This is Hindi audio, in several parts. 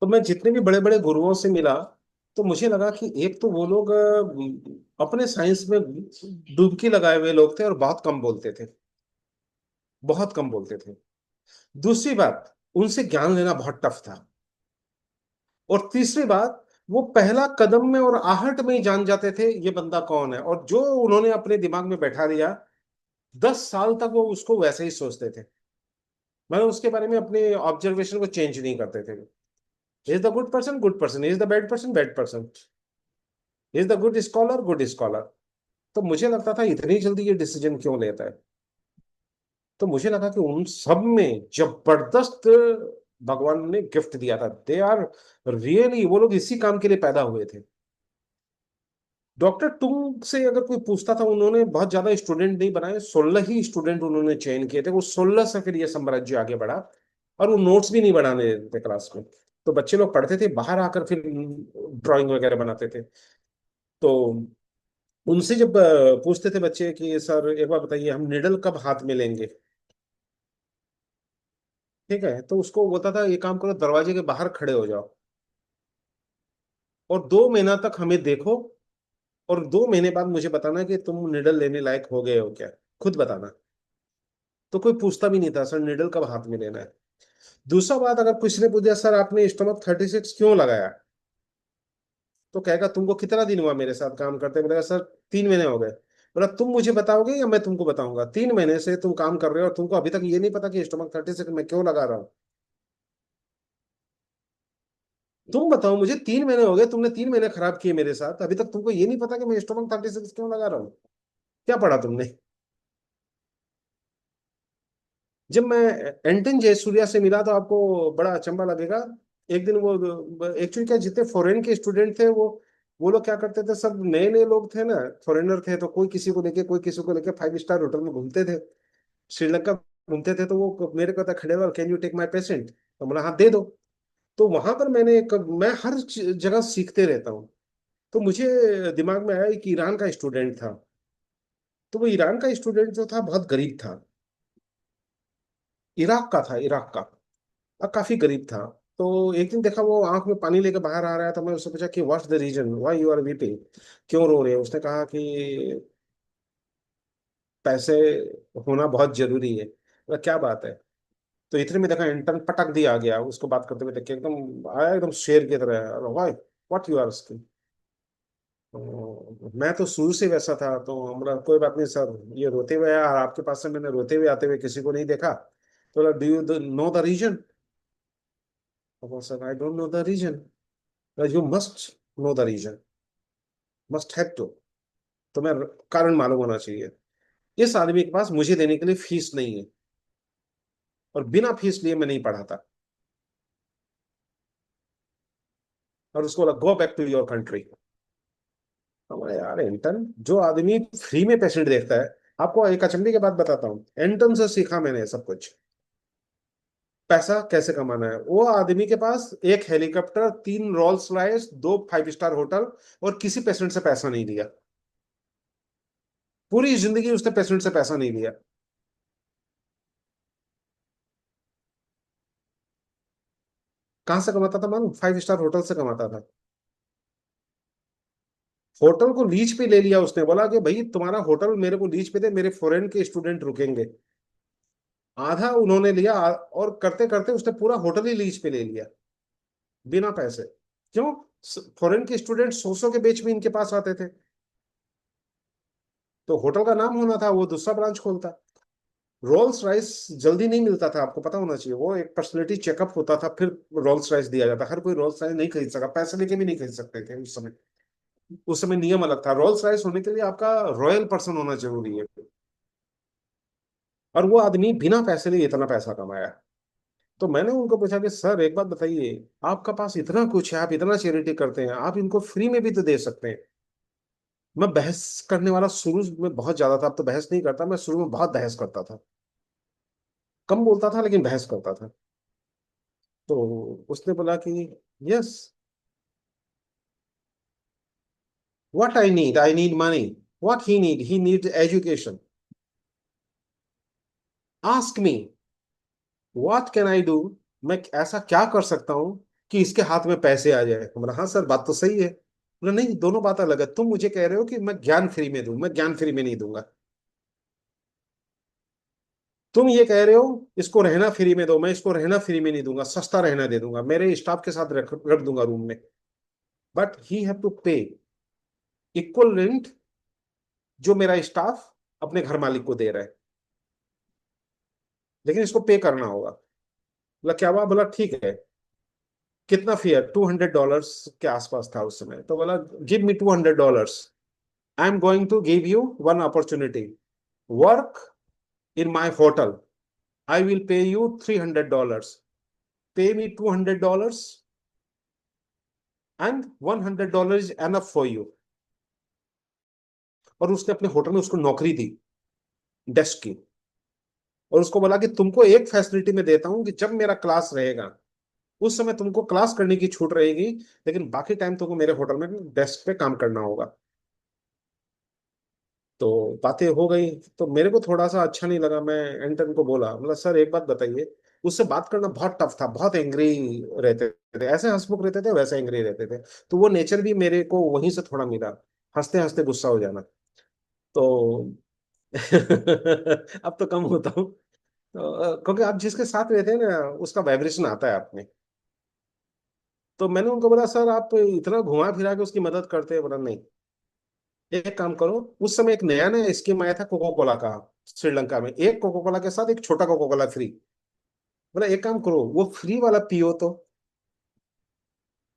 तो मैं जितने भी बड़े बड़े गुरुओं से मिला, तो मुझे लगा कि एक तो वो लोग अपने साइंस में डुबकी लगाए हुए लोग थे और बहुत कम बोलते थे, बहुत कम बोलते थे। दूसरी बात, उनसे ज्ञान लेना बहुत टफ था। और तीसरी बात, वो पहला कदम में और आहट में ही जान जाते थे ये बंदा कौन है, और जो उन्होंने अपने दिमाग में बैठा दिया, 10 साल तक वो उसको वैसे ही सोचते थे। मतलब उसके बारे में अपने ऑब्जर्वेशन को चेंज नहीं करते थे। Is the good person good person, is the bad person bad person, is the good scholar good scholar. तो मुझे लगता था इतनी जल्दी ये डिसीजन क्यों लेता है। तो मुझे लगा कि उन सब में जबरदस्त भगवान ने गिफ्ट दिया था। दे आर रियली, वो लोग इसी काम के लिए पैदा हुए थे। डॉक्टर टुंग से अगर कोई पूछता था, उन्होंने बहुत ज्यादा स्टूडेंट नहीं बनाए, 16 ही स्टूडेंट उन्होंने चयन किए थे। वो 16 से फिर ये साम्राज्य आगे बढ़ा। और वो नोट्स भी नहीं बनाने देते थे क्लास में। तो बच्चे लोग पढ़ते थे, बाहर आकर फिर ड्राइंग वगैरह बनाते थे। तो उनसे जब पूछते थे बच्चे कि सर एक बार बताइए, हम निडल कब हाथ में लेंगे, ठीक है, तो उसको बोलता था ये काम करो, दरवाजे के बाहर खड़े हो जाओ और 2 महीना तक हमें देखो, और 2 महीने बाद मुझे बताना कि तुम निडल लेने लायक हो गए हो क्या, खुद बताना। तो कोई पूछता भी नहीं था सर निडल कब हाथ में लेना है। दूसरा बात, अगर किसी ने पूछ दिया सर आपने स्टमक 36 क्यों लगाया, तो कहेगा तुमको कितना दिन हुआ मेरे साथ काम करते, बोलेगा सर 3 महीने हो गए। बोला तुम मुझे बताओगे या मैं तुमको बताऊंगा, 3 महीने से तुम काम कर रहे हो और तुमको अभी तक ये नहीं पता कि स्टमक 36 मैं क्यों लगा रहा हूँ। तुम बताओ मुझे, 3 महीने हो गए, तुमने 3 महीने खराब किए मेरे साथ, अभी तक तुमको ये नहीं पता कि मैं स्टमक 36 क्यों लगा रहा हूँ। क्या पढ़ा तुमने। जब मैं एंटन जयसूर्या से मिला तो आपको बड़ा अचंभा लगेगा। एक दिन वो, एक्चुअली क्या, जितने फॉरेन के स्टूडेंट थे वो लोग क्या करते थे, सब नए नए लोग थे ना, फॉरेनर थे, तो कोई किसी को लेके, कोई किसी को लेके 5 स्टार होटल में घूमते थे, श्रीलंका घूमते थे। तो वो मेरे को था खड़े हुआ, can you take my patient, तो बोला हाँ दे दो। तो वहां पर मैं हर जगह सीखते रहता हूँ। तो मुझे दिमाग में आया कि ईरान का स्टूडेंट था। तो वो ईरान का स्टूडेंट जो था बहुत गरीब था। इराक का था, इराक का, और काफी गरीब था। तो एक दिन देखा वो आंख में पानी लेकर बाहर आ रहा था। मैं उससे पूछा कि what's the reason why you are weeping, क्यों रो रहे हो। उसने कहा कि पैसे होना बहुत जरूरी है। बोला, क्या बात है। तो इतने में देखा इंटर्न पटक दिया आ गया, उसको बात करते हुए देख के एकदम आया, एकदम शेर की तरह, why what you are asking. तो मैं तो शुरू से वैसा था, तो हमारा कोई बात नहीं सर, ये रोते हुए आया और आपके पास से मैंने रोते हुए आते हुए किसी को नहीं देखा। तो do you know the reason. Sir I don't know the reason. You must know the reason, must have to, तुम्हें कारण मालूम होना चाहिए। इस आदमी के पास मुझे देने के लिए फीस नहीं है, और बिना फीस लिए मैं नहीं पढ़ाता। और उसको बोला go back to your country. हमारे यार इंटर्न, जो आदमी फ्री में पेशेंट देखता है। आपको एक अचंभे की बात बताता हूँ, इंटर्न से सीखा मैंने सब कुछ, पैसा कैसे कमाना है। वो आदमी के पास एक helicopter, 3 Rolls Royce, 2 5 star hotel, और किसी पेशेंट से पैसा नहीं लिया। पूरी जिंदगी उसने पेशेंट से पैसा नहीं लिया। कहाँ से कमाता था मालूम, 5 स्टार होटल से कमाता था। होटल को लीज पे ले लिया उसने, बोला कि भाई तुम्हारा होटल मेरे को लीज पे दे, मेरे फॉरेन के स्टूडेंट रुकेंगे। आधा उन्होंने लिया, और करते करते उसने पूरा होटल ही लीज पे ले लिया, बिना पैसे। क्यों, फॉरेन के स्टूडेंट 100 के बेच में इनके पास आते थे। तो होटल का नाम होना था, वो दूसरा ब्रांच खोलता। रोल्स राइस जल्दी नहीं मिलता था, आपको पता होना चाहिए, वो एक पर्सनैलिटी चेकअप होता था, फिर रोल्स राइस दिया जाता। हर कोई रोल्स राइस नहीं खरीद सका, पैसे लेके भी नहीं खरीद सकते थे उस समय। उस समय नियम अलग था, रोल्स राइस होने के लिए आपका रॉयल पर्सन होना जरूरी है। और वो आदमी बिना पैसे लिए इतना पैसा कमाया। तो मैंने उनको पूछा कि सर एक बात बताइए, आपका पास इतना कुछ है, आप इतना चैरिटी करते हैं, आप इनको फ्री में भी तो दे सकते हैं। मैं बहस करने वाला शुरू में बहुत ज्यादा था, अब तो बहस नहीं करता, मैं शुरू में बहुत बहस करता था। कम बोलता था लेकिन बहस करता था। तो उसने बोला कि yes, what I need money, what he need education, ask me what can I do. मैं ऐसा क्या कर सकता हूँ कि इसके हाथ में पैसे आ जाए। बोला हाँ सर, बात तो सही है। बोला नहीं, दोनों बात अलग है। तुम मुझे कह रहे हो कि मैं ज्ञान फ्री में दूं, मैं ज्ञान फ्री में नहीं दूंगा। तुम ये कह रहे हो इसको रहना फ्री में दो, मैं इसको रहना फ्री में नहीं दूंगा, सस्ता रहना दे दूंगा, मेरे स्टाफ के साथ रख रख दूंगा रूम में। बट ही हैव टू पे इक्वल रेंट जो मेरा स्टाफ अपने घर मालिक को दे रहा है, लेकिन इसको पे करना होगा। बोला क्या हुआ? बोला ठीक है। कितना फी है? $200 के आसपास था उस समय। तो बोला give me $200, I am going to give you one opportunity, work in my hotel, I will pay you $300, pay me $200 and $100 is enough for you. और उसने अपने होटल में उसको नौकरी दी, डेस्क की। और उसको बोला कि तुमको एक फैसिलिटी में देता हूं कि जब मेरा क्लास रहेगा उस समय तुमको क्लास करने की छूट रहेगी, लेकिन बाकी टाइम तुमको मेरे होटल में डेस्क पे काम करना होगा। तो बातें हो गई। तो मेरे को थोड़ा सा अच्छा नहीं लगा। मैं एंटन को बोला, मतलब सर एक बात बताइए। उससे बात करना बहुत टफ था, बहुत एंग्री रहते थे, ऐसे हंसमुख रहते थे वैसे एंग्री रहते थे। तो वो नेचर भी मेरे को वहीं से थोड़ा मिला, हंसते हंसते गुस्सा हो जाना। तो अब तो कम होता हूँ। तो, क्योंकि आप जिसके साथ रहते हैं ना उसका वाइब्रेशन आता है आप में। तो मैंने उनको बोला सर आप इतना घुमा फिरा के उसकी मदद करते हैं। बोला नहीं, एक काम करो। उस समय एक नया नया स्कीम आया था कोको कोला का, श्रीलंका में, एक कोको कोला के साथ एक छोटा कोको कोला फ्री। बोला एक काम करो, वो फ्री वाला पियो तो,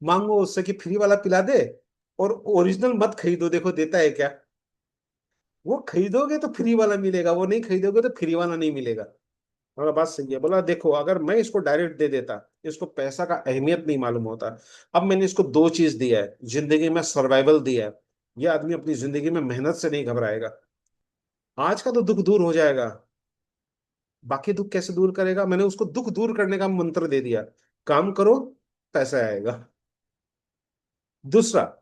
मांगो उससे कि फ्री वाला पिला दे, और ओरिजिनल मत खरीदो, देखो देता है क्या। वो खरीदोगे तो फ्री वाला मिलेगा, वो नहीं खरीदोगे तो फ्री वाला नहीं मिलेगा। बोला बात सही है। बोला देखो, अगर मैं इसको डायरेक्ट दे देता, इसको पैसा का अहमियत नहीं मालूम होता। अब मैंने इसको दो चीज दिया है जिंदगी में, सर्वाइवल दिया है। ये आदमी अपनी जिंदगी में मेहनत से नहीं घबराएगा। आज का तो दुख दूर हो जाएगा, बाकी दुख कैसे दूर करेगा? मैंने उसको दुख दूर करने का मंत्र दे दिया, काम करो, पैसा आएगा। दूसरा,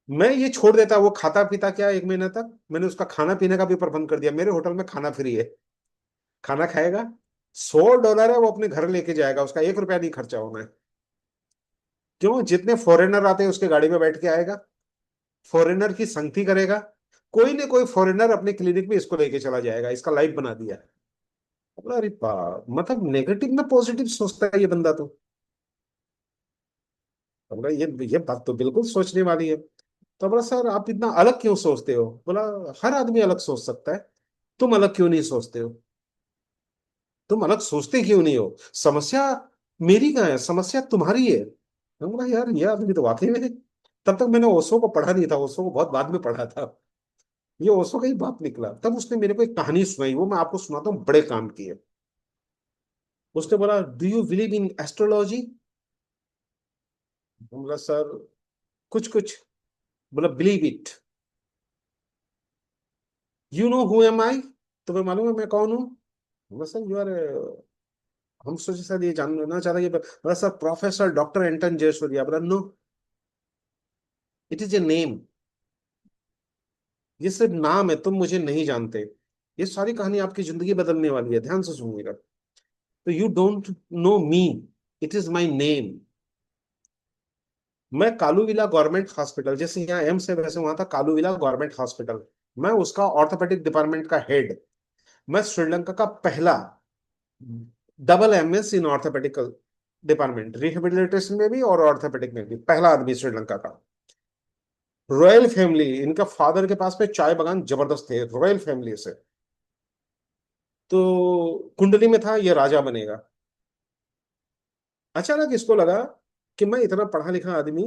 मैं ये छोड़ देता, वो खाता पीता क्या 1 महीने तक, मैंने उसका खाना पीने का भी प्रबंध कर दिया। मेरे होटल में खाना फ्री है, खाना खाएगा। $100 है, वो अपने घर लेके जाएगा, उसका 1 रुपया नहीं खर्चा होना है। क्यों? जितने फॉरेनर आते हैं उसके गाड़ी में बैठ के आएगा, फॉरेनर की संगति करेगा, कोई ना कोई फॉरेनर अपने क्लिनिक में इसको लेके चला जाएगा, इसका लाइफ बना दिया। बोला अरे मतलब नेगेटिव में पॉजिटिव सोचता है ये बंदा तो। तो बोला ये बात तो बिल्कुल सोचने वाली है। तो बोला सर आप इतना अलग क्यों सोचते हो? बोला हर आदमी अलग सोच सकता है, तुम अलग क्यों नहीं सोचते हो? तुम अलग सोचते क्यों नहीं हो? समस्या मेरी कहाँ है, समस्या तुम्हारी है। मैं बोला यार ये आदमी तो वाकई में। तब तक मैंने ओशो को पढ़ा नहीं था, ओशो को बहुत बाद में पढ़ा था। ये ओशो का ही बात निकला। तब उसने मेरे को एक कहानी सुनाई, वो मैं आपको सुनाता हूँ, बड़े काम की है। उसने बोला do you believe in astrology? बोला सर कुछ कुछ। बोला believe it, you know who am I? तुम्हें मालूम है मैं कौन हूँ? बोला सर यू आर, हम सोचे सर ये जानना चाह रहे हैं। बोला sir professor doctor Anton Jayasuriya. बोला no, it is a name, ये सिर्फ नाम है, तुम मुझे नहीं जानते। ये सारी कहानी आपकी जिंदगी बदलने वाली है, ध्यान से सुनिएगा। तो you don't know me, it is my name. मैं कालूविला गवर्नमेंट हॉस्पिटल, जैसे यहाँ एम्स है वैसे वहां था कालूविला गवर्नमेंट हॉस्पिटल, मैं उसका ऑर्थोपेडिक डिपार्टमेंट का हेड। मैं श्रीलंका का पहला डबल MS इन ऑर्थोपेडिकल डिपार्टमेंट, रिहेबिलिटेशन में भी और ऑर्थोपेडिक में भी पहला आदमी श्रीलंका का। रॉयल फैमिली, इनका फादर के पास में चाय बगान जबरदस्त थे, रॉयल फैमिली से। तो कुंडली में था ये राजा बनेगा। अचानक इसको लगा कि मैं इतना पढ़ा लिखा आदमी,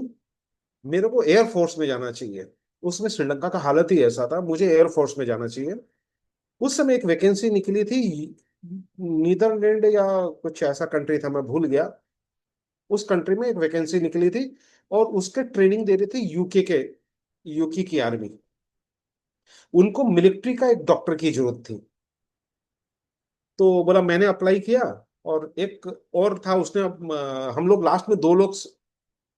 मेरे को एयरफोर्स में जाना चाहिए। उसमें श्रीलंका का हालत ही ऐसा था, मुझे एयरफोर्स में जाना चाहिए। उस समय एक वैकेंसी निकली थी, नीदरलैंड या कुछ ऐसा कंट्री था, मैं भूल गया। उस कंट्री में एक वैकेंसी निकली थी, और उसके ट्रेनिंग दे रहे थे यूके की आर्मी। उनको मिलिट्री का एक डॉक्टर की जरूरत थी। तो बोला मैंने अप्लाई किया, और एक और था उसने, हम लोग लास्ट में 2 लोग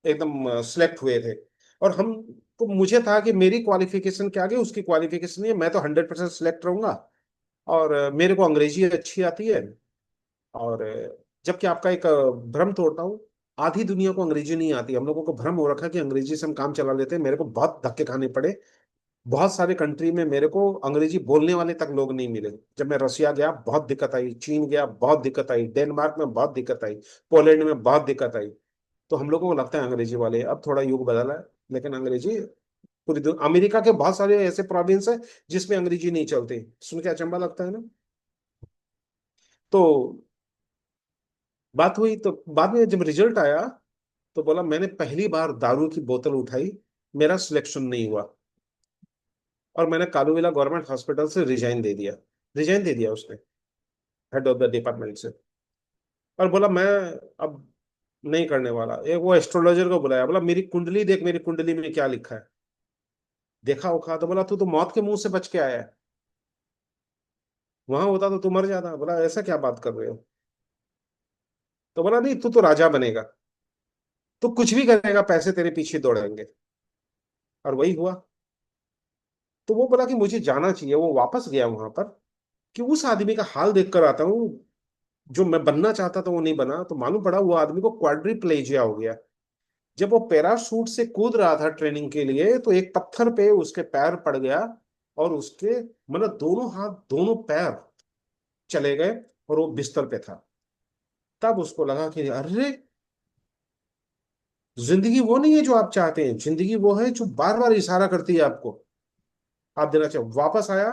एकदम सिलेक्ट हुए थे। और हम, तो मुझे था कि मेरी क्वालिफिकेशन के आगे उसकी क्वालिफिकेशन नहीं है, मैं तो 100% सिलेक्ट रहूंगा। और मेरे को अंग्रेजी अच्छी आती है। और जबकि आपका एक भ्रम तोड़ता हूँ, आधी दुनिया को अंग्रेजी नहीं आती, हम लोगों को भ्रम हो रखा है कि अंग्रेजी से हम काम चला लेते हैं। मेरे को बहुत धक्के खाने पड़े। बहुत सारे कंट्री में मेरे को अंग्रेजी बोलने वाले तक लोग नहीं मिले। जब मैं रसिया गया बहुत दिक्कत आई, चीन गया बहुत दिक्कत आई, डेनमार्क में बहुत दिक्कत आई, पोलैंड में बहुत दिक्कत आई। तो हम लोगों को लगता है अंग्रेजी वाले, अब थोड़ा युग बदला है, लेकिन अंग्रेजी पूरी दुनिया, अमेरिका के बहुत सारे ऐसे प्रोविंस है जिसमें अंग्रेजी नहीं चलती। सुन के अचंभा लगता है ना। तो बात हुई, तो बाद में जब रिजल्ट आया तो बोला मैंने पहली बार दारू की बोतल उठाई, मेरा सिलेक्शन नहीं हुआ, और मैंने कालूविला गवर्नमेंट हॉस्पिटल से रिजाइन दे दिया। रिजाइन दे दिया उसने, हेड ऑफ द डिपार्टमेंट से। और बोला मैं अब नहीं करने वाला। एक वो एस्ट्रोलॉजर को बुलाया, बोला मेरी कुंडली देख, मेरी कुंडली में क्या लिखा है। देखा उखा तो बोला तू तो मौत के मुंह से बच के आया है, वहां होता तो तू मर जाता। बोला ऐसा क्या बात कर रहे हो। तो बोला नहीं, तू तो राजा बनेगा, तू कुछ भी करेगा, पैसे तेरे पीछे दौड़ेंगे। और वही हुआ। तो वो बोला कि मुझे जाना चाहिए। वो वापस गया वहां पर, कि उस आदमी का हाल देख कर आता हूँ, जो मैं बनना चाहता था वो नहीं बना। तो मालूम पड़ा वो आदमी को क्वाड्रिप्लेजिया हो गया। जब वो पैराशूट से कूद रहा था ट्रेनिंग के लिए, तो एक पत्थर पे उसके पैर पड़ गया, और उसके मतलब दोनों हाथ दोनों पैर चले गए, और वो बिस्तर पे था। तब उसको लगा कि अरे, जिंदगी वो नहीं है जो आप चाहते हैं, जिंदगी वो है जो बार बार इशारा करती है आपको, आप देना चाहो। वापस आया,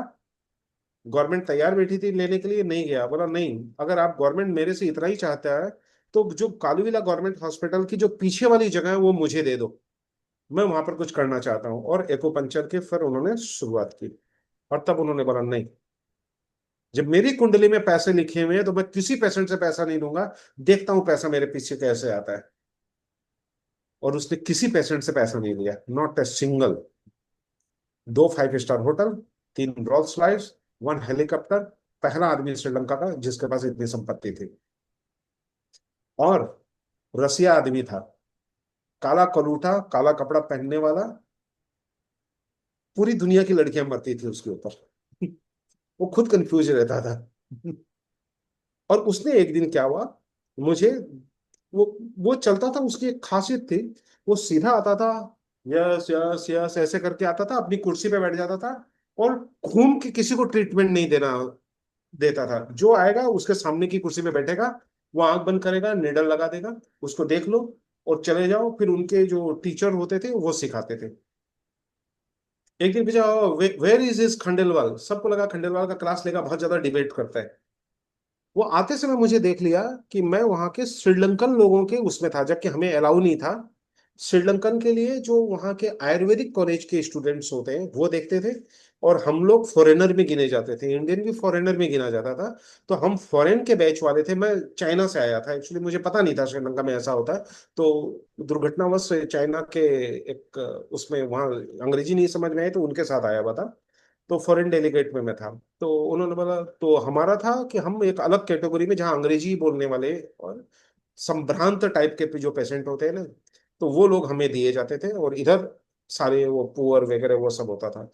गवर्नमेंट तैयार बैठी थी लेने के लिए, नहीं गया। बोला नहीं, अगर आप गवर्नमेंट मेरे से इतना ही चाहता है तो जो कालूविला गवर्नमेंट हॉस्पिटल की जो पीछे वाली जगह है वो मुझे दे दो, मैं वहां पर कुछ करना चाहता हूँ। और एक्यूपंक्चर की फिर उन्होंने शुरुआत की। और तब उन्होंने बोला नहीं, जब मेरी कुंडली में पैसे लिखे हुए हैं तो मैं किसी पेशेंट से पैसा नहीं लूंगा, देखता हूँ पैसा मेरे पीछे कैसे आता है। और उसने किसी पेशेंट से पैसा नहीं लिया, not a single. 2 5 star hotel, 3 Rolls Royce, 1 helicopter. पहला आदमी श्रीलंका का जिसके पास इतनी संपत्ति थी। और रसिया आदमी था, काला कलूठा, काला कपड़ा पहनने वाला। पूरी दुनिया की लड़कियां मरती थी उसके ऊपर। वो खुद कंफ्यूज रहता था। और उसने एक दिन क्या हुआ, मुझे, वो वो चलता था, उसकी एक खासियत थी, वो सीधा आता था, यस यस यस ऐसे करके आता था, अपनी कुर्सी पे बैठ जाता था, और घूम के किसी को ट्रीटमेंट नहीं देना देता था। जो आएगा उसके सामने की कुर्सी पे बैठेगा, वो आंख बंद करेगा, निडल लगा देगा, उसको देख लो और चले जाओ। फिर उनके जो टीचर होते थे वो सिखाते थे। एक दिन पूछा, वेयर इज इज खंडेलवाल। सबको लगा खंडेलवाल का क्लास लेगा, बहुत ज्यादा डिबेट करता है। वो आते समय मुझे देख लिया कि मैं वहां के श्रीलंकन लोगों के उसमें था, जबकि हमें अलाउ नहीं था। श्रीलंकन के लिए जो वहाँ के आयुर्वेदिक कॉलेज के स्टूडेंट्स होते हैं वो देखते थे, और हम लोग फॉरेनर में गिने जाते थे, इंडियन भी फॉरेनर में गिना जाता था। तो हम फॉरेन के बैच वाले थे। मैं चाइना से आया था एक्चुअली, मुझे पता नहीं था श्रीलंका में ऐसा होता है। तो दुर्घटनावश चाइना के एक उसमें वहाँ अंग्रेजी नहीं समझ में आई, तो उनके साथ आया हुआ था। तो फॉरेन डेलीगेट में मैं था। तो उन्होंने बोला, तो हमारा था कि हम एक अलग कैटेगरी में, जहाँ अंग्रेजी बोलने वाले और संभ्रांत टाइप के जो पेशेंट होते हैं ना, तो वो लोग हमें दिए जाते थे, और इधर सारे वो पुअर वगैरह वो सब होता था।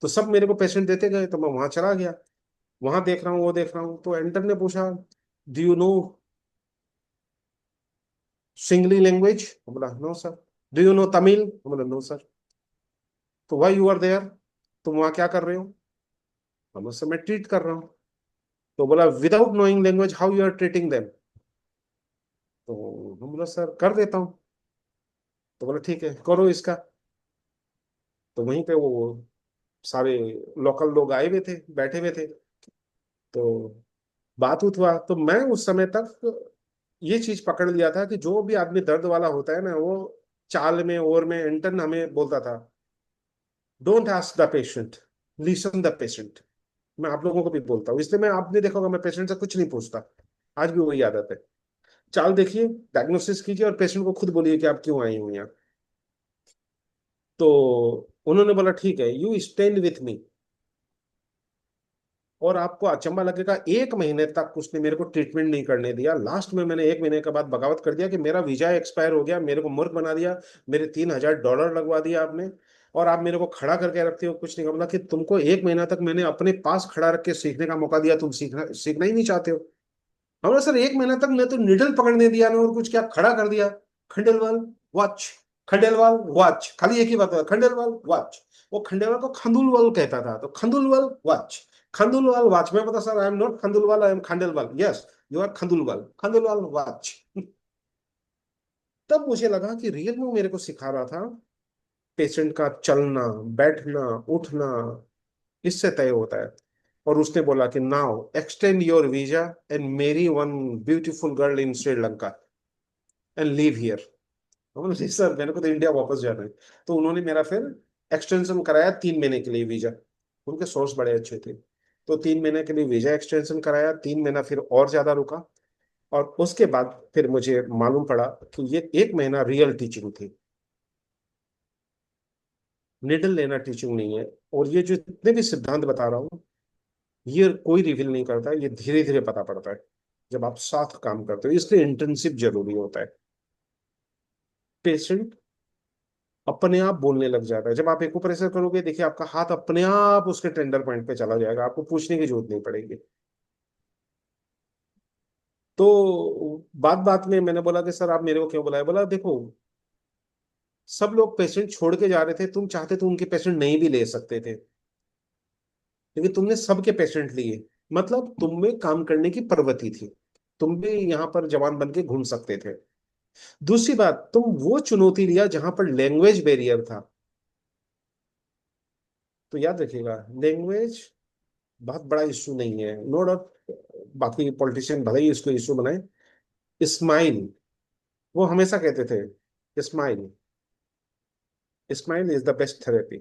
तो सब मेरे को पेशेंट देते गए, तो मैं वहां चला गया। वहां देख रहा हूँ, वो देख रहा हूँ, तो एंटर ने पूछा, do you know Sinhali language. बोला no sir. Do you know Tamil. बोला नो सर। तो वाई यू आर देयर, तुम वहां क्या कर रहे हो। हम उससे मैं ट्रीट कर रहा हूँ। तो बोला without knowing language how you are treating them. तो हम बोला सर कर देता हूँ। तो बोला ठीक है करो इसका। तो वहीं पे वो सारे लोकल लोग आए हुए थे, बैठे हुए थे। तो बात उत हुआ। तो मैं उस समय तक ये चीज पकड़ लिया था कि जो भी आदमी दर्द वाला होता है ना, वो चाल में और में इंटर्न हमें बोलता था, don't ask the patient, listen the patient. मैं आप लोगों को भी बोलता हूँ, इसलिए मैं, आपने देखा होगा मैं पेशेंट से कुछ नहीं पूछता। आज भी वही आदत है। चाल देखिए, डायग्नोसिस कीजिए, और पेशेंट को खुद बोलिए कि आप क्यों आई हुई हैं। तो उन्होंने बोला ठीक है, यू स्टैंड विथ मी। और आपको अचंबा लगेगा, 1 महीने तक उसने मेरे को ट्रीटमेंट नहीं करने दिया। लास्ट में मैंने 1 महीने के बाद बगावत कर दिया कि मेरा वीजा एक्सपायर हो गया, मेरे को मूर्ख बना दिया, मेरे $3000 लगवा दिया आपने, और आप मेरे को खड़ा करके रखते हो, कुछ नहीं। बोला कि तुमको 1 महीना तक मैंने अपने पास खड़ा रख के सीखने का मौका दिया, तुम सीखना सीखना ही नहीं चाहते हो। हमारा सर 1 महीना तक मैं तो निडल पकड़ने दिया ना, और कुछ क्या खड़ा कर दिया। खंडेलवाल वॉच, खंडेलवाल वॉच, खाली एक ही बात है, खंडेलवाल वॉच। वो खंडेलवाल को खंडुलवाल कहता था, तो खंडुलवाल वॉच, खंडुलवाल वॉच। मैं बता sir, I am not Khandulwal, I am Khandelwal. Yes, you are Khandulwal, Khandulwal watch. तब मुझे लगा कि रियल में वो मेरे को सिखा रहा था पेशेंट का चलना, बैठना, उठना इससे तय होता है। और उसने बोला कि now extend your visa and marry one beautiful girl in Sri Lanka and leave here. बोला जी सर, मेरे को तो इंडिया वापस जाना है। तो उन्होंने मेरा फिर एक्सटेंशन कराया 3 महीने के लिए वीजा। उनके सोर्स बड़े अच्छे थे। तो 3 महीने के लिए वीजा एक्सटेंशन कराया, 3 महीना फिर और ज्यादा रुका। और उसके बाद फिर मुझे मालूम पड़ा कि ये 1 महीना रियल टीचिंग थी, निडल लेना टीचिंग नहीं है। और ये जो जितने भी सिद्धांत बता रहा हूँ, ये कोई रिवील नहीं करता, ये धीरे धीरे पता पड़ता है जब आप साथ काम करते हो। इसलिए इंटर्नशिप जरूरी होता है। पेशेंट अपने आप बोलने लग जाता है। जब आप एक्यूप्रेशर करोगे, देखिए आपका हाथ अपने आप उसके टेंडर पॉइंट पे चला जाएगा, आपको पूछने की जरूरत नहीं पड़ेगी। तो बात बात में मैंने बोला कि सर आप मेरे को क्यों बुलाए? बोला देखो, सब लोग पेशेंट छोड़ के जा रहे थे, तुम चाहते तो उनके पेशेंट नहीं भी ले सकते थे, लेकिन तुमने सबके पेशेंट लिए। मतलब तुम में काम करने की प्रवृत्ति थी, तुम भी यहाँ पर जवान बन के घूम सकते थे। दूसरी बात, तुम वो चुनौती लिया जहां पर लैंग्वेज बैरियर था। तो याद रखिएगा, लैंग्वेज बहुत बड़ा इशू नहीं है, नो डाउट। बाकी पॉलिटिशियन भले ही इसको इशू बनाए। स्माइल, वो हमेशा कहते थे, smile, smile is the best therapy.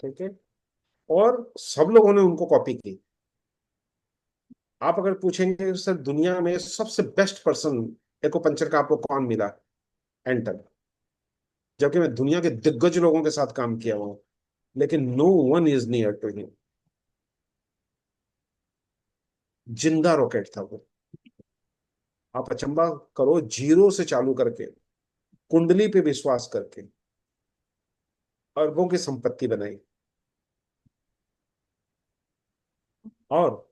ठीक है। और सब लोगों ने उनको कॉपी की। आप अगर पूछेंगे सर दुनिया में सबसे बेस्ट पर्सन एक्यूपंक्चर का आपको कौन मिला, एंटन। जबकि मैं दुनिया के दिग्गज लोगों के साथ काम किया हूं, लेकिन no one is near to him. जिंदा रॉकेट था वो। आप अचंबा करो, जीरो से चालू करके, कुंडली पे विश्वास करके अरबों की संपत्ति बनाई। और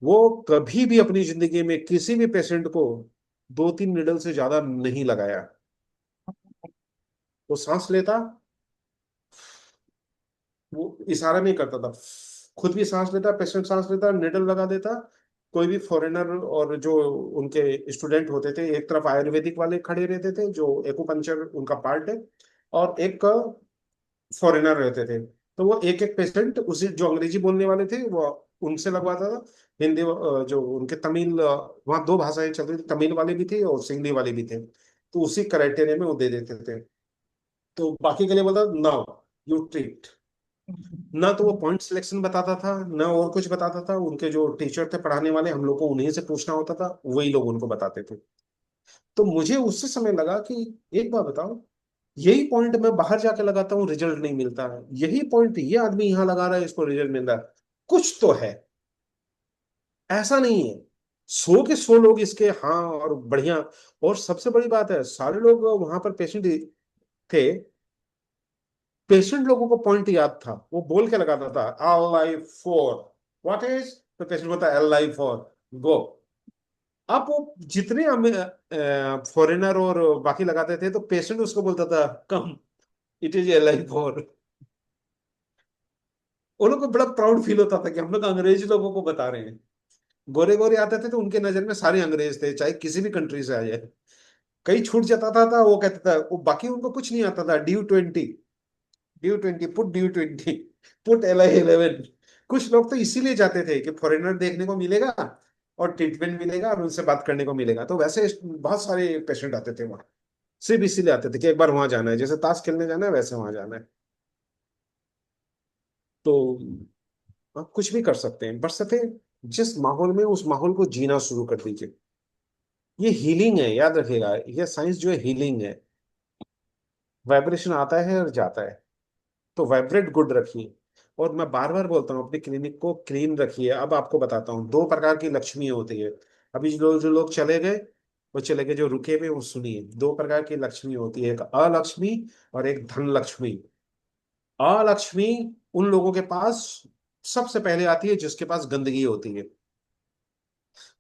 वो कभी भी अपनी जिंदगी में किसी भी पेशेंट को 2-3 निडल से ज्यादा नहीं लगाया। वो सांस लेता, वो इशारा नहीं करता था, खुद भी सांस लेता, पेशेंट सांस लेता, निडल लगा देता। कोई भी फॉरेनर और जो उनके स्टूडेंट होते थे, एक तरफ आयुर्वेदिक वाले खड़े रहते थे जो एक्यूपंक्चर उनका पार्ट है, और एक फॉरेनर रहते थे। तो वो एक एक पेशेंट उसी जो अंग्रेजी बोलने वाले थे वो उनसे लगवाता था। हिंदी जो उनके तमिल, वहाँ 2 भाषाएं चल रही थी, तमिल वाले भी थे और सिंधी वाले भी थे। तो उसी क्राइटेरिया में वो दे देते थे। तो बाकी के लिए बोलता नाउ यू ट्रीट। ना तो वो पॉइंट सिलेक्शन बताता था, ना और कुछ बताता था। उनके जो टीचर थे पढ़ाने वाले, हम लोग को उन्हीं से पूछना होता था, वही लोग उनको बताते थे। तो मुझे उससे समय लगा कि एक बार बताओ, यही पॉइंट मैं बाहर जाके लगाता हूँ, रिजल्ट नहीं मिलता है, यही पॉइंट ये आदमी यहाँ लगा रहा है, इसको रिजल्ट मिल रहा है। कुछ तो है, ऐसा नहीं है। 100 के 100 लोग इसके हाँ और बढ़िया। और सबसे बड़ी बात है, सारे लोग वहां पर पेशेंट थे, पेशेंट लोगों को पॉइंट याद था, वो बोल के लगाता था L-I-4, व्हाट इज, तो पेशेंट बोलता L-I-4, गो। अब वो जितने फॉरेनर और बाकी लगाते थे, तो पेशेंट उसको बोलता था कम, इट इज L-I-4। उन लोग को बड़ा प्राउड फील होता था कि हम लोग अंग्रेज लोगों को बता रहे हैं। गोरे गोरे आते थे तो उनके नजर में सारे अंग्रेज थे, चाहे किसी भी कंट्री से आ जाए। कहीं छूट जाता था वो कहता था, वो बाकी उनको कुछ नहीं आता था, due 20, due 20, put due 20, put L-I-11। कुछ लोग तो इसीलिए जाते थे कि फॉरेनर देखने को मिलेगा और ट्रीटमेंट मिलेगा और उनसे बात करने को मिलेगा। तो वैसे बहुत सारे पेशेंट आते थे वहां, सिर्फ इसीलिए आते थे कि एक बार वहां जाना है, जैसे ताश खेलने जाना है वैसे वहां जाना है। तो आप कुछ भी कर सकते हैं, बशर्ते जिस माहौल में, उस माहौल को जीना शुरू कर दीजिए। ये हीलिंग है, याद रखिएगा, ये साइंस जो है हीलिंग है। वाइब्रेशन आता है और जाता है, तो वाइब्रेट गुड रखिए। और मैं बार बार बोलता हूँ, अपनी क्लिनिक को क्लीन रखिए। अब आपको बताता हूँ, 2 प्रकार की लक्ष्मी होती है। अभी जो लोग चले गए वो चले गए, जो रुके हुए वो सुनिए। 2 प्रकार की लक्ष्मी होती है, एक अलक्ष्मी और एक धन लक्ष्मी। अलक्ष्मी उन लोगों के पास सबसे पहले आती है जिसके पास गंदगी होती है।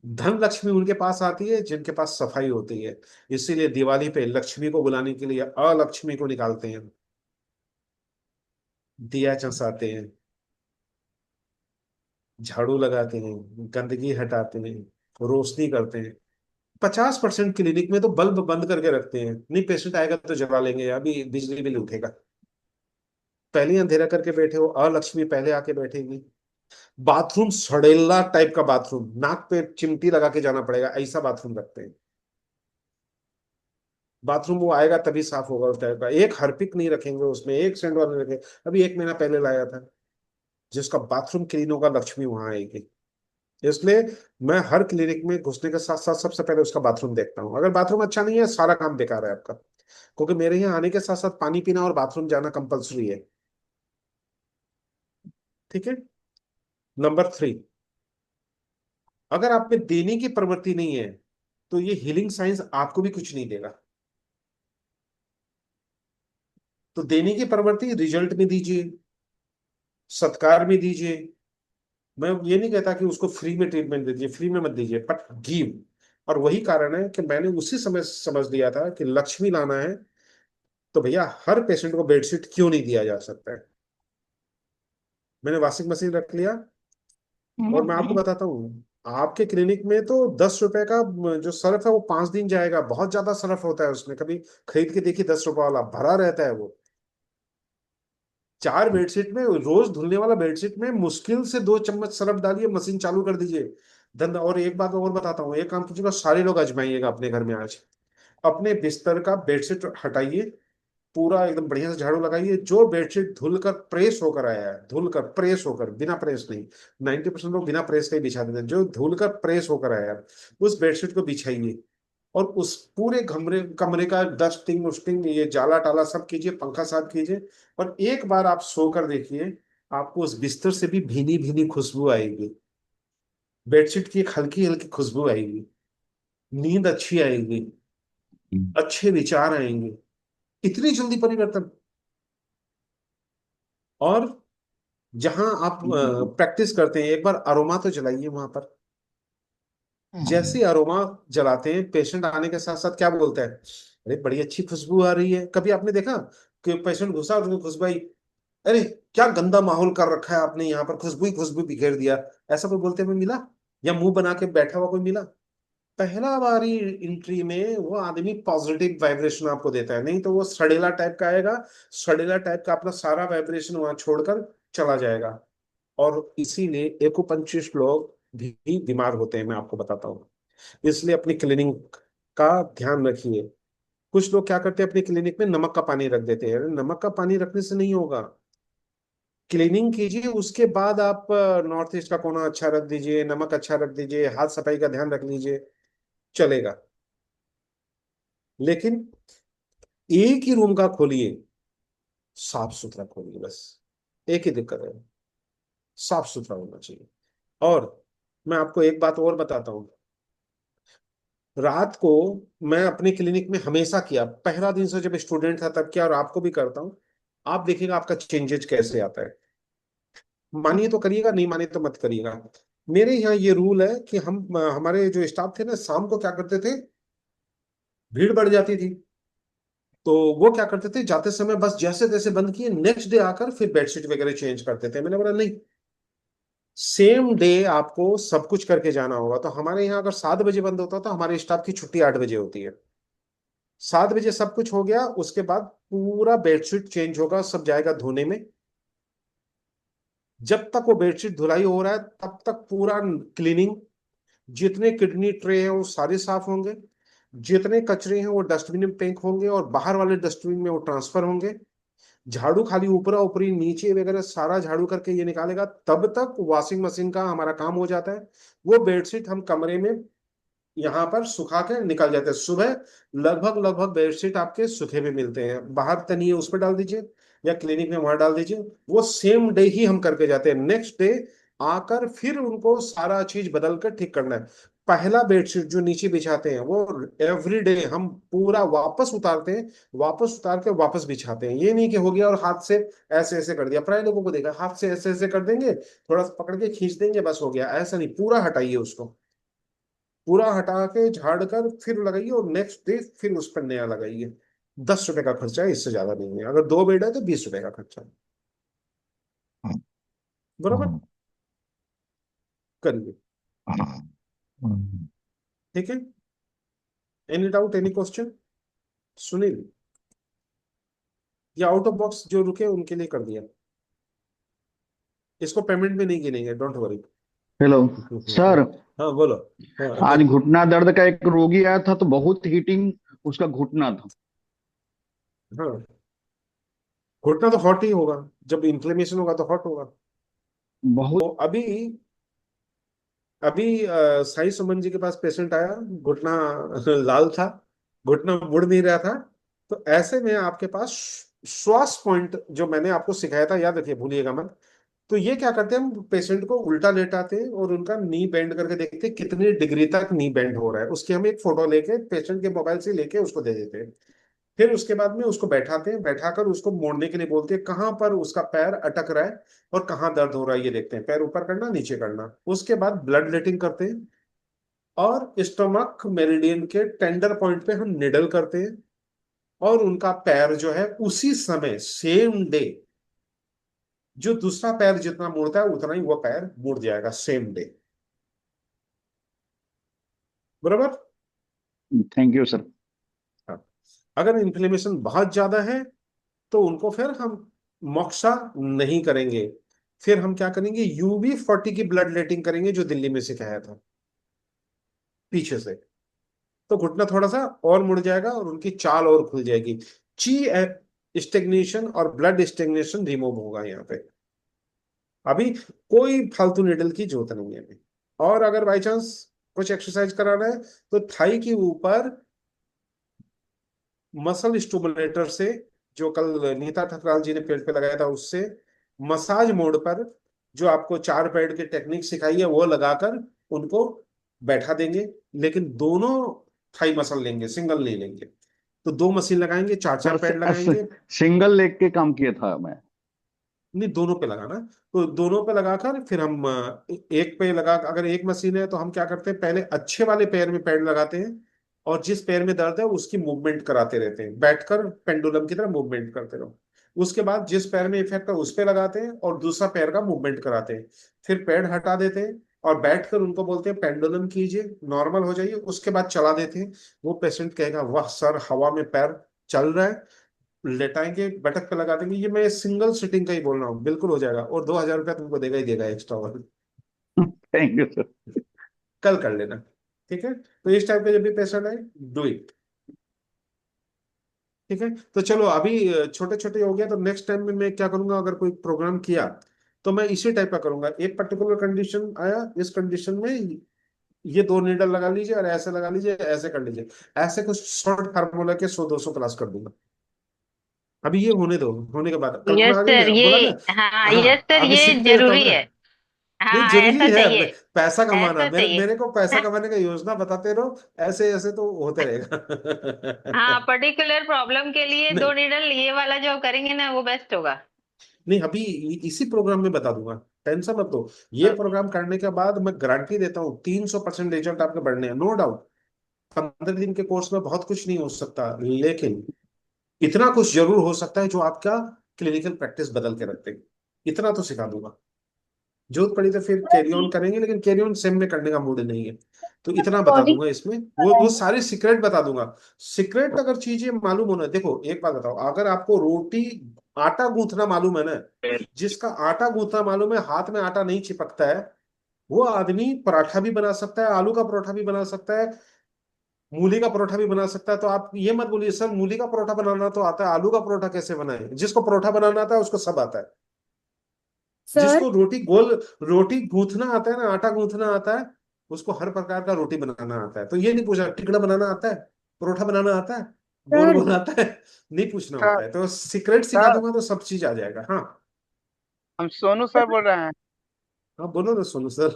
धन लक्ष्मी उनके पास आती है जिनके पास सफाई होती है। इसीलिए दिवाली पे लक्ष्मी को बुलाने के लिए अलक्ष्मी को निकालते हैं, दिया चसाते हैं, झाड़ू लगाते हैं, गंदगी हटाते हैं, रोशनी करते हैं। 50% क्लिनिक में तो बल्ब बंद करके रखते हैं, नहीं पेशेंट आएगा तो जला लेंगे, अभी बिजली बिल उठेगा। पहले ही अंधेरा करके बैठे हो, अलक्ष्मी पहले आके बैठेगी। बाथरूम सड़ेला टाइप का बाथरूम, नाक पे चिमटी लगा के जाना पड़ेगा, ऐसा बाथरूम रखते हैं। बाथरूम वो आएगा तभी साफ होगा उस टाइप का। एक हरपिक नहीं रखेंगे उसमें, एक सैंडल नहीं रखेंगे। अभी 1 महीना पहले लाया था, जिसका बाथरूम क्लीन होगा लक्ष्मी वहां आएगी। इसलिए मैं हर क्लिनिक में घुसने के साथ साथ सबसे पहले उसका बाथरूम देखता हूँ। अगर बाथरूम अच्छा नहीं है, सारा काम बेकार है आपका। क्योंकि मेरे यहाँ आने के साथ साथ पानी पीना और बाथरूम जाना कंपलसरी है। ठीक है। नंबर 3, अगर आप में देने की प्रवृत्ति नहीं है, तो ये हीलिंग साइंस आपको भी कुछ नहीं देगा। तो देने की प्रवृत्ति रिजल्ट में दीजिए, सत्कार में दीजिए। मैं ये नहीं कहता कि उसको फ्री में ट्रीटमेंट दे दीजिए, फ्री में मत दीजिए, बट गिव। और वही कारण है कि मैंने उसी समय समझ लिया था कि लक्ष्मी लाना है, तो भैया हर पेशेंट को बेडशीट क्यों नहीं दिया जा सकता है। मैंने वॉशिंग मशीन रख लिया। और मैं आपको बताता हूँ, आपके क्लिनिक में तो 10 रुपए का जो सर्फ है वो 5 दिन जाएगा। बहुत ज्यादा सर्फ होता है उसमें, कभी खरीद के देखिए, 10 रुपए वाला भरा रहता है वो। 4 बेडशीट में, रोज धुलने वाला बेडशीट में मुश्किल से 2 चम्मच सरफ डालिए, मशीन चालू कर दीजिए। धंधा। और एक बात और बताता हूँ, एक काम कीजिएगा, सारे लोग आजमाइएगा अपने घर में आज। अपने बिस्तर का बेडशीट हटाइए, पूरा एकदम बढ़िया से झाड़ू लगाइए। जो बेडशीट धुल कर प्रेस होकर आया है, धुल कर प्रेस होकर, बिना प्रेस नहीं, 90% लोग बिना प्रेस के ही बिछा देते हैं, जो धुल कर प्रेस होकर आया है उस बेडशीट को बिछाइए। और उस पूरे कमरे कमरे का डस्टिंग उस्टिंग, ये जाला टाला सब कीजिए, पंखा साफ कीजिए। और एक बार आप सोकर देखिए, आपको उस बिस्तर से भी भीनी भीनी खुशबू आएगी, बेडशीट की एक हल्की हल्की खुशबू आएगी, नींद अच्छी आएगी, अच्छे विचार आएंगे। इतनी जल्दी परिवर्तन। और जहां आप प्रैक्टिस करते हैं, एक बार अरोमा तो जलाइए वहां पर। जैसे अरोमा जलाते हैं, पेशेंट आने के साथ साथ क्या बोलता है, अरे बड़ी अच्छी खुशबू आ रही है। कभी आपने देखा कि पेशेंट घुसा और उसको खुशबू आई, अरे क्या गंदा माहौल कर रखा है आपने यहाँ पर, खुशबू ही खुशबू बिखेर दिया। ऐसा कोई बोलते हुए मिला? या मुंह बना के बैठा हुआ कोई मिला? पहला बारी एंट्री में वो आदमी पॉजिटिव वाइब्रेशन आपको देता है, नहीं तो वो सड़ेला टाइप का आएगा। सड़ेला टाइप का अपना सारा वाइब्रेशन वहां छोड़कर चला जाएगा। और इसीलिए एक्यूपंक्चरिस्ट लोग भी बीमार होते हैं, मैं आपको बताता हूँ। इसलिए अपनी क्लीनिंग का ध्यान रखिए। कुछ लोग क्या करते हैं, अपनी क्लिनिक में नमक का पानी रख देते हैं। अरे नमक का पानी रखने से नहीं होगा। क्लीनिंग कीजिए, उसके बाद आप नॉर्थ ईस्ट का कोना अच्छा रख दीजिए, नमक अच्छा रख दीजिए, हाथ सफाई का ध्यान रख लीजिए, चलेगा। लेकिन एक ही रूम का खोलिए, साफ सुथरा खोलिए बस। एक ही दिक्कत है, साफ सुथरा होना चाहिए। और मैं आपको एक बात और बताता हूँ। रात को मैं अपने क्लिनिक में हमेशा किया, पहला दिन से जब स्टूडेंट था तब किया, और आपको भी करता हूँ। आप देखिएगा आपका चेंजेस कैसे आता है। मानिए तो करिएगा, नहीं मानिए तो मत करिएगा। मेरे यहाँ ये रूल है कि हम हमारे जो स्टाफ थे ना, शाम को क्या करते थे, भीड़ बढ़ जाती थी, तो वो क्या करते थे, जाते समय बस जैसे तैसे बंद किए, नेक्स्ट डे आकर फिर बेडशीट वगैरह चेंज करते थे। मैंने बोला नहीं, सेम डे आपको सब कुछ करके जाना होगा। तो हमारे यहाँ अगर 7 बजे बंद होता, तो हमारे स्टाफ की छुट्टी 8 बजे होती है। 7 बजे सब कुछ हो गया, उसके बाद पूरा बेडशीट चेंज होगा, सब जाएगा धोने में। जब तक वो बेडशीट धुलाई हो रहा है, तब तक पूरा क्लीनिंग। जितने किडनी ट्रे हैं वो सारे साफ होंगे, जितने कचरे हैं वो डस्टबिन में फेंक होंगे, और बाहर वाले डस्टबिन में वो ट्रांसफर होंगे। झाड़ू खाली ऊपरा ऊपरी नीचे वगैरह सारा झाड़ू करके ये निकालेगा, तब तक वॉशिंग मशीन का हमारा काम हो जाता है। वो बेडशीट हम कमरे में यहाँ पर सुखा के निकल जाते हैं सुबह। लगभग लगभग बेडशीट आपके सूखे भी मिलते हैं, बाहर तनिए उस पर डाल दीजिए, या क्लिनिक में वहां डाल दीजिए। वो सेम डे ही हम करके जाते हैं, नेक्स्ट डे आकर फिर उनको सारा चीज बदल कर ठीक करना है। पहला बेडशीट जो नीचे बिछाते हैं वो एवरी डे हम पूरा वापस उतारते हैं, वापस उतार के वापस बिछाते हैं। ये नहीं कि हो गया और हाथ से ऐसे ऐसे कर दिया। प्राय लोगों को देखा, हाथ से ऐसे ऐसे कर देंगे, थोड़ा सा पकड़ के खींच देंगे, बस हो गया। ऐसा नहीं, पूरा हटाइए उसको। पूरा हटा के झाड़ कर फिर लगाइए, और नेक्स्ट डे फिर उस पर नया लगाइए। 10 रुपए का खर्चा है, इससे ज्यादा नहीं है। अगर 2 बेड है तो 20 रुपए का खर्चा है। हम्म, बराबर। हम्म, करिए। हम्म। ठीक है। Any doubt, any question? Sunil, या आउट ऑफ बॉक्स जो रुके उनके लिए कर दिया। इसको पेमेंट में नहीं गिनेंगे, डोंट वरी। Hello sir. हाँ बोलो। आज हाँ। घुटना दर्द का एक रोगी आया था, तो बहुत हीटिंग उसका घुटना था। हाँ, घुटना तो हॉट ही होगा। जब इन्फ्लेमेशन होगा तो हॉट होगा। बहुत। तो अभी अभी साई सुमन जी के पास पेशेंट आया, घुटना लाल था, घुटना मुड़ नहीं रहा था। तो ऐसे में आपके पास श्वास पॉइंट जो मैंने आपको सिखाया था, याद रखिए, भूलिएगा मत। तो ये क्या करते हैं, हम पेशेंट को उल्टा लेटाते हैं और उनका नी बेंड करके देखते हैं कितनी डिग्री तक नी बेंड हो रहा है। उसकी हम एक फोटो लेके पेशेंट के मोबाइल से लेके उसको दे देते हैं। फिर उसके बाद में उसको बैठाते हैं, बैठाकर उसको मोड़ने के लिए बोलते हैं, कहाँ पर उसका पैर अटक रहा है और कहाँ दर्द हो रहा है ये देखते हैं। पैर ऊपर करना, नीचे करना। उसके बाद ब्लड लेटिंग करते हैं, और स्टोमक मेरिडियन के टेंडर पॉइंट पे हम निडल करते हैं। और उनका पैर जो है उसी समय, सेम डे, जो दूसरा पैर जितना मुड़ता है उतना ही वो पैर मुड़ जाएगा सेम डे। बराबर। Thank you sir. हाँ। अगर इन्फ्लेमेशन बहुत ज्यादा है तो उनको फिर हम मोक्सा नहीं करेंगे। फिर हम क्या करेंगे, UB40 की ब्लड लेटिंग करेंगे, जो दिल्ली में सिखाया था पीछे से। तो घुटना थोड़ा सा और मुड़ जाएगा और उनकी चाल और खुल जाएगी। ची स्टेग्नेशन और ब्लड स्टेग्नेशन रिमूव होगा यहाँ पे। अभी कोई फालतू निडल की जरूरत नहीं है अभी। और अगर बाई चांस कुछ एक्सरसाइज कराना है तो थाई के ऊपर मसल स्टूमुलेटर से, जो कल नीता ठकराल जी ने पेट पे लगाया था उससे, मसाज मोड पर, जो आपको 4 पैड की टेक्निक सिखाई है वो लगाकर उनको बैठा देंगे। लेकिन दोनों थाई मसल लेंगे, सिंगल नहीं लेंगे। तो 2 मशीन लगाएंगे, चार चार सर पैड लगाएंगे। सिंगल लेग के काम किया था मैं। नहीं, दोनों पे लगाना। तो दोनों पे लगाकर फिर हम एक पे लगा, अगर एक मशीन है तो हम क्या करते हैं, पहले अच्छे वाले पैर में पैड लगाते हैं, और जिस पैर में दर्द है उसकी मूवमेंट कराते रहते हैं, बैठकर पेंडुलम की तरह मूवमेंट करते रहो। उसके बाद जिस पैर में इफेक्ट है उस पे लगाते हैं और दूसरा पैर का मूवमेंट कराते हैं। फिर पैड हटा देते हैं और बैठकर उनको बोलते हैं पेंडुलम कीजिए, नॉर्मल हो जाइए। उसके बाद चला देते हैं। वो पेशेंट कहेगा, वाह सर, हवा में पैर चल रहा है। लेटाएंगे, बैठक पे लगा देंगे। ये मैं सिंगल सिटिंग का ही बोल रहा हूँ, बिल्कुल हो जाएगा। और 2,000 रुपया तुमको देगा ही देगा एक्स्ट्रा और। Thank you sir. कल कर लेना। ठीक है। तो इस टाइप के जब भी पेशेंट आए, डू इट। ठीक है। तो चलो अभी छोटे छोटे हो गया, तो नेक्स्ट टाइम में मैं क्या करूंगा, अगर कोई प्रोग्राम किया तो मैं इसी टाइप का करूंगा। एक पर्टिकुलर कंडीशन आया, इस कंडीशन में ये 2 नीडल लगा लीजिए और ऐसे लगा लीजिए, ऐसे कर लीजिए। ऐसे कुछ शॉर्ट फार्मूला के 100-200 क्लास कर दूंगा। अभी ये होने दो, होने के बाद यस कल्पना आ गई सर, ना, ये, बोला ना। हाँ यस हाँ, सर, अभी ये सीखते रहता हूँ जरूरी ना। है। नहीं, हाँ जरूरी ऐसा है। चाहिए। पैसा कमाना, ऐसा मेरे चाहिए। मेरे को पैसा कमाने का योजना बताते रहो, ऐसे ऐसे तो होते रहेगा। हाँ, पर्टिकुलर प्रॉब्लम के लिए नहीं, 2 नीडल ये वाला जो करेंगे ना वो बेस्ट होगा। नहीं, अभी इसी प्रोग्राम में बता दूंगा। टेंशन मत लो। ये ओके। प्रोग्राम करने के बाद मैं गारंटी देता हूँ 300% रिजल्ट आपके बढ़ने हैं, नो डाउट। 15 दिन के कोर्स में बहुत कुछ नहीं हो सकता, लेकिन इतना कुछ जरूर हो सकता है जो आपका क्लिनिकल प्रैक्टिस बदल के रख देगा। इतना तो सिखा दूंगा। जरूरत पड़ी तो फिर कैरी ऑन करेंगे, लेकिन कैरी ऑन सेम में करने का मूड नहीं है। तो इतना बता बॉडी दूंगा इसमें, वो सारी सीक्रेट बता दूंगा। सीक्रेट अगर चीजें मालूम होना, देखो एक बात बताओ, अगर आपको रोटी आटा गूंथना मालूम है ना, जिसका आटा गूंथना मालूम है, हाथ में आटा नहीं चिपकता है, वो आदमी पराठा भी बना सकता है, आलू का परोठा भी बना सकता है, मूली का परोठा भी बना सकता है। तो आप ये मत बोलिए सर मूली का परोठा बनाना तो आता है, आलू का परोठा कैसे बनाए। जिसको परोठा बनाना आता है उसको सब आता है। सर। जिसको रोटी गूंथना आता है ना, आटा गूंथना आता है, उसको हर प्रकार का रोटी बनाना आता है। तो ये नहीं पूछा टिकड़ा बनाना आता है, परोठा बनाना आता है, गोल सर। गोल आता है, नहीं पूछना सर होता है। तो सीक्रेट सिखा सर दूंगा तो सब चीज आ जाएगा। हाँ। हम सोनू सर बोल रहे हैं। हाँ बोलो ना सोनू सर।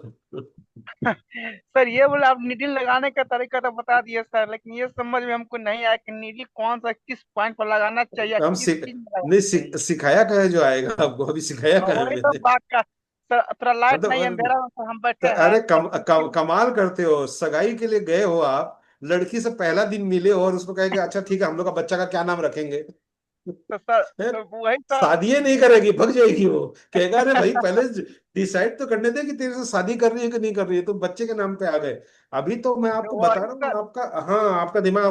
सर ये बोले आप नीडल लगाने का तरीका तो बता दिए सर, लेकिन ये समझ में हमको नहीं आया कि नीडल कौन सा किस पॉइंट पर लगाना चाहिए, हम किस सिख चीज में लगाना नहीं चाहिए। सिखाया कहाँ है जो आएगा आपको, अभी सिखाया और कहाँ है वही तो मैंने। बात का सर थोड़ा लाइट नहीं है, मतलब अंधेरा में सर हम तो बैठे हैं अरे तो कमाल करते हो, सगाई के लिए गए हो आप, लड़की से पहला दिन मिले हो और उसको कहे कि अच्छा ठीक है हम लोग का बच्चा का क्या नाम रखेंगे। सर हैं? तो वही सर। शादी नहीं करेगी, भग जाएगी वो, कहेगा अरे भाई पहले डिसाइड तो करने दे कि तेरे से शादी कर रही है कि नहीं कर रही है, तुम बच्चे के नाम पे आ गए। अभी तो मैं आपको बता वही रहा सर हूँ, आपका हाँ आपका दिमाग